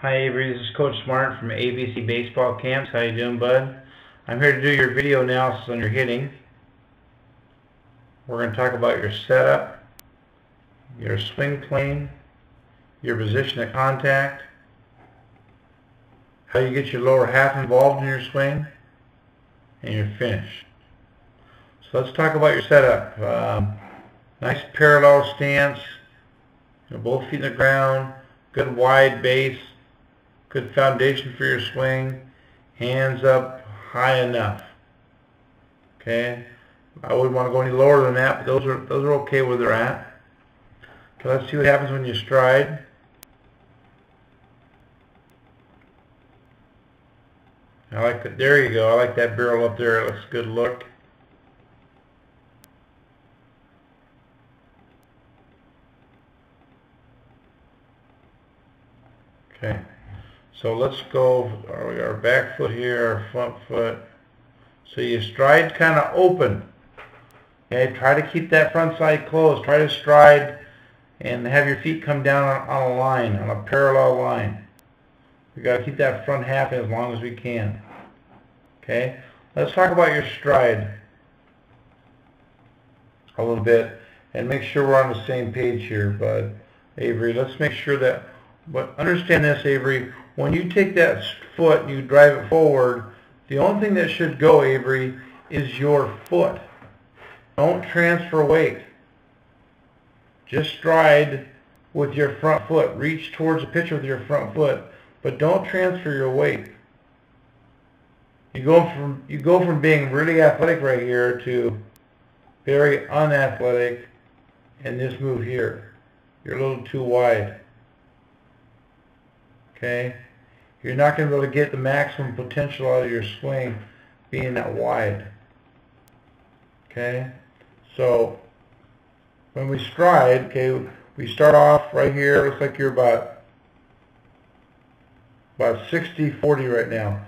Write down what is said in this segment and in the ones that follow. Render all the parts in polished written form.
Hi Avery, this is Coach Smart from ABC Baseball Camps. How you doing, bud? I'm here to do your video analysis on your hitting. We're going to talk about your setup, your swing plane, your position of contact, how you get your lower half involved in your swing, and your finish. So let's talk about your setup. Nice parallel stance, both feet in the ground, good wide base, good foundation for your swing, hands up high enough. Okay, I wouldn't want to go any lower than that, but those are okay where they're at. Okay, let's see what happens when you stride. I like that. There you go. I like that barrel up there. It looks a good look. Okay. So let's go, our back foot here, our front foot. So you stride kind of open. Okay, try to keep that front side closed. Try to stride and have your feet come down on a line, on a parallel line. We've got to keep that front half in as long as we can. Okay, let's talk about your stride a little bit and make sure we're on the same page here, bud. Avery, let's make sure that, but understand this, Avery, when you take that foot and you drive it forward, the only thing that should go, Avery, is your foot. Don't transfer weight. Just stride with your front foot. Reach towards the pitcher with your front foot, but don't transfer your weight. You go from being really athletic right here to very unathletic in this move here. You're a little too wide. Okay? You're not going to be able to get the maximum potential out of your swing being that wide. Okay? So, when we stride, okay, we start off right here. Looks like you're about 60-40 right now.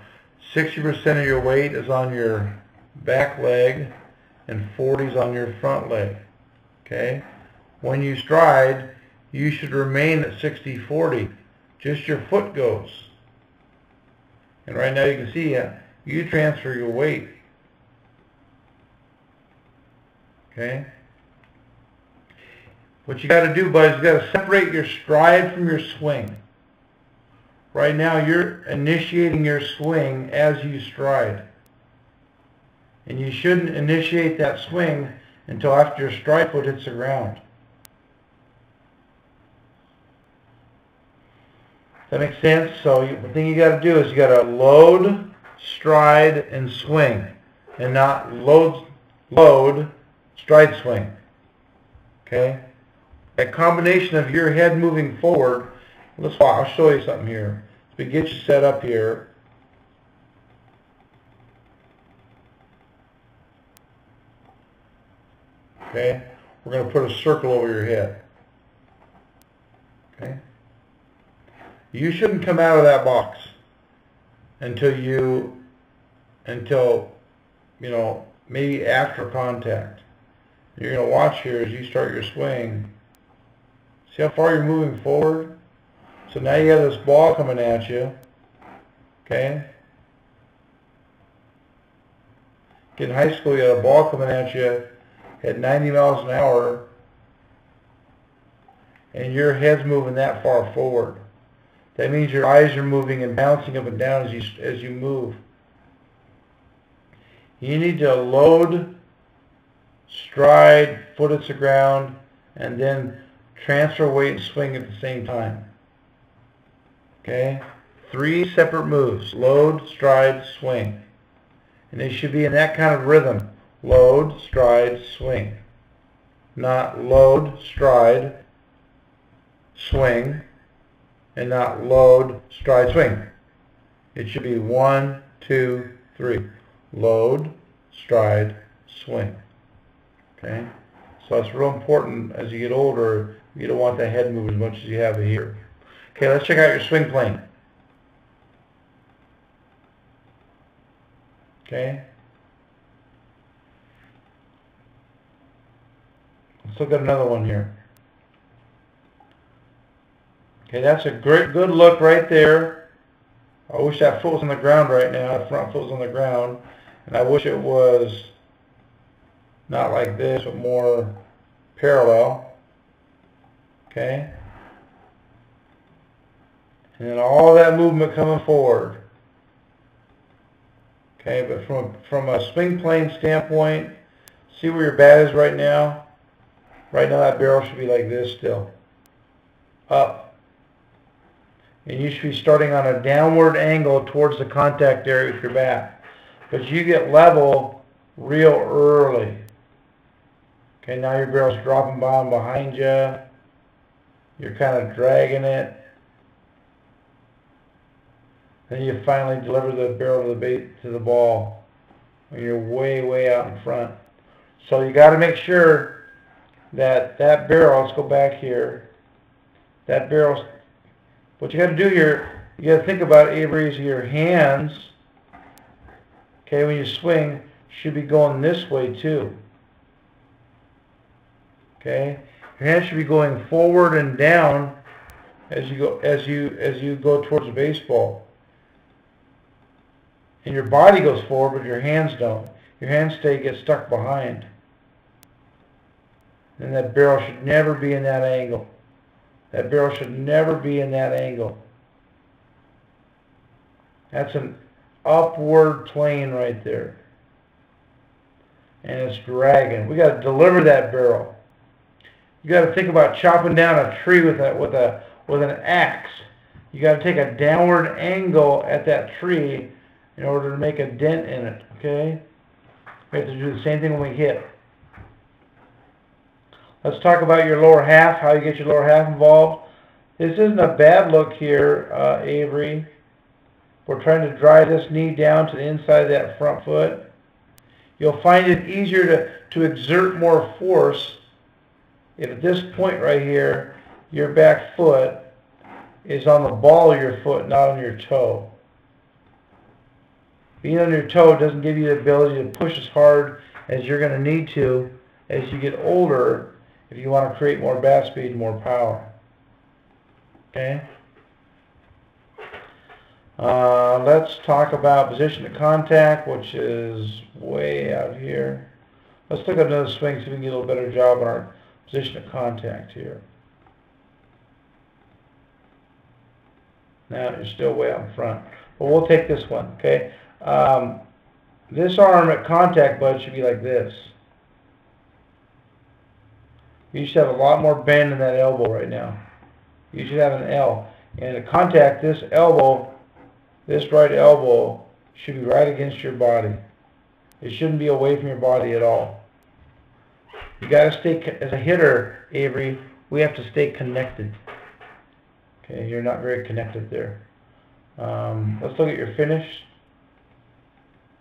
60% of your weight is on your back leg and 40 is on your front leg. Okay? When you stride, you should remain at 60-40. Just your foot goes. And right now you can see you transfer your weight. Okay? What you got to do, bud, is you got to separate your stride from your swing. Right now you're initiating your swing as you stride. And you shouldn't initiate that swing until after your stride foot hits the ground. That makes sense? So the thing you got to do is you got to load, stride, and swing, and not load, stride, swing. Okay? That combination of your head moving forward. I'll show you something here. So we get you set up here. Okay? We're going to put a circle over your head. Okay? You shouldn't come out of that box until maybe after contact. You're going to watch here as you start your swing. See how far you're moving forward? So now you have this ball coming at you. Okay? In high school, you had a ball coming at you at 90 miles an hour, and your head's moving that far forward. That means your eyes are moving and bouncing up and down as you move. You need to load, stride, foot hits the ground, and then transfer weight and swing at the same time. Okay? 3 separate moves. Load, stride, swing. And they should be in that kind of rhythm. Load, stride, swing. Not load, stride, swing, and not load, stride, swing. It should be 1, 2, 3. Load, stride, swing. Okay? So it's real important as you get older, you don't want that head move as much as you have it here. Okay, let's check out your swing plane. Okay? Let's look at another one here. Okay, that's a good look right there. I wish that foot was on the ground right now. The front foot was on the ground. And I wish it was not like this, but more parallel. Okay? And then all that movement coming forward. Okay, but from a swing plane standpoint, see where your bat is right now? Right now that barrel should be like this still. Up. And you should be starting on a downward angle towards the contact area with your bat. But you get level real early. Okay, now your barrel's dropping down behind you. You're kind of dragging it. Then you finally deliver the barrel to the ball when you're way out in front. So you got to make sure that barrel, let's go back here, that barrel's, what you got to do here, you got to think about, Avery, is your hands, okay, when you swing, should be going this way too. Okay, your hands should be going forward and down as you go towards the baseball. And your body goes forward, but your hands don't. Your hands get stuck behind. And that barrel should never be in that angle. That barrel should never be in that angle. That's an upward plane right there. And it's dragging. We got to deliver that barrel. You got to think about chopping down a tree with an axe. You got to take a downward angle at that tree in order to make a dent in it. Okay? We have to do the same thing when we hit. Let's talk about your lower half, how you get your lower half involved. This isn't a bad look here, Avery. We're trying to drive this knee down to the inside of that front foot. You'll find it easier to exert more force if at this point right here, your back foot is on the ball of your foot, not on your toe. Being on your toe doesn't give you the ability to push as hard as you're going to need to as you get older if you want to create more bat speed and more power. Okay? Let's talk about position of contact, which is way out here. Let's look at another swing, see if we can get a little better job on our position of contact here. Now you're still way out in front. But we'll take this one, okay? This arm at contact, bud, should be like this. You should have a lot more bend in that elbow right now. You should have an L. And at contact, this elbow, this right elbow, should be right against your body. It shouldn't be away from your body at all. You got to stay, as a hitter, Avery, we have to stay connected. Okay, you're not very connected there. Let's look at your finish.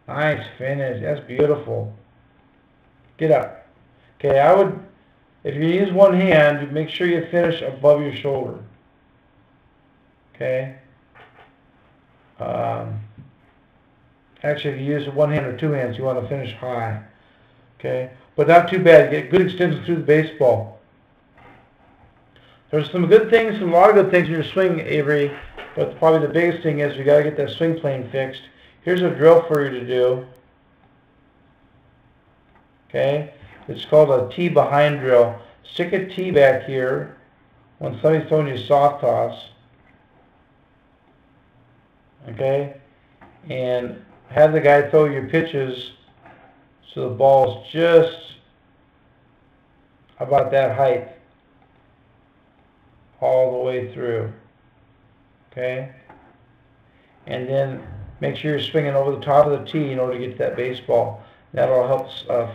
Nice finish. That's beautiful. Get up. Okay, I would, if you use one hand, make sure you finish above your shoulder. Okay? Actually, if you use one hand or two hands, you want to finish high. Okay? But not too bad. Get good extension through the baseball. There's some good things, a lot of good things in your swing, Avery, but probably the biggest thing is we got to get that swing plane fixed. Here's a drill for you to do. Okay? It's called a tee behind drill. Stick a tee back here when somebody's throwing you soft toss. Okay? And have the guy throw your pitches so the ball's just about that height all the way through. Okay? And then make sure you're swinging over the top of the tee in order to get to that baseball. That'll help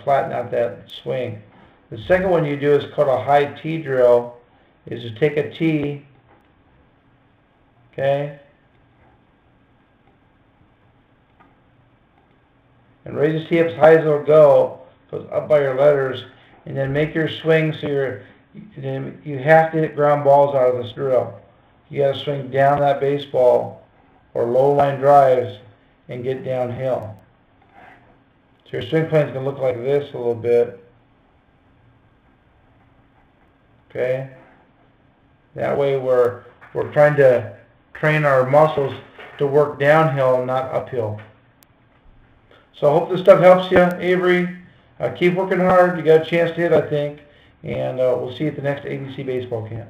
flatten out that swing. The second one you do is called a high tee drill, is to take a tee, okay, and raise the tee up as high as it'll go, so it's up by your letters, and then make your swing so you have to hit ground balls out of this drill. You got to swing down that baseball or low line drives and get downhill. So your swing plane's going to look like this a little bit. Okay? That way we're We're trying to train our muscles to work downhill, not uphill. So I hope this stuff helps you, Avery. Keep working hard. You got a chance to hit, I think. And we'll see you at the next ABC baseball camp.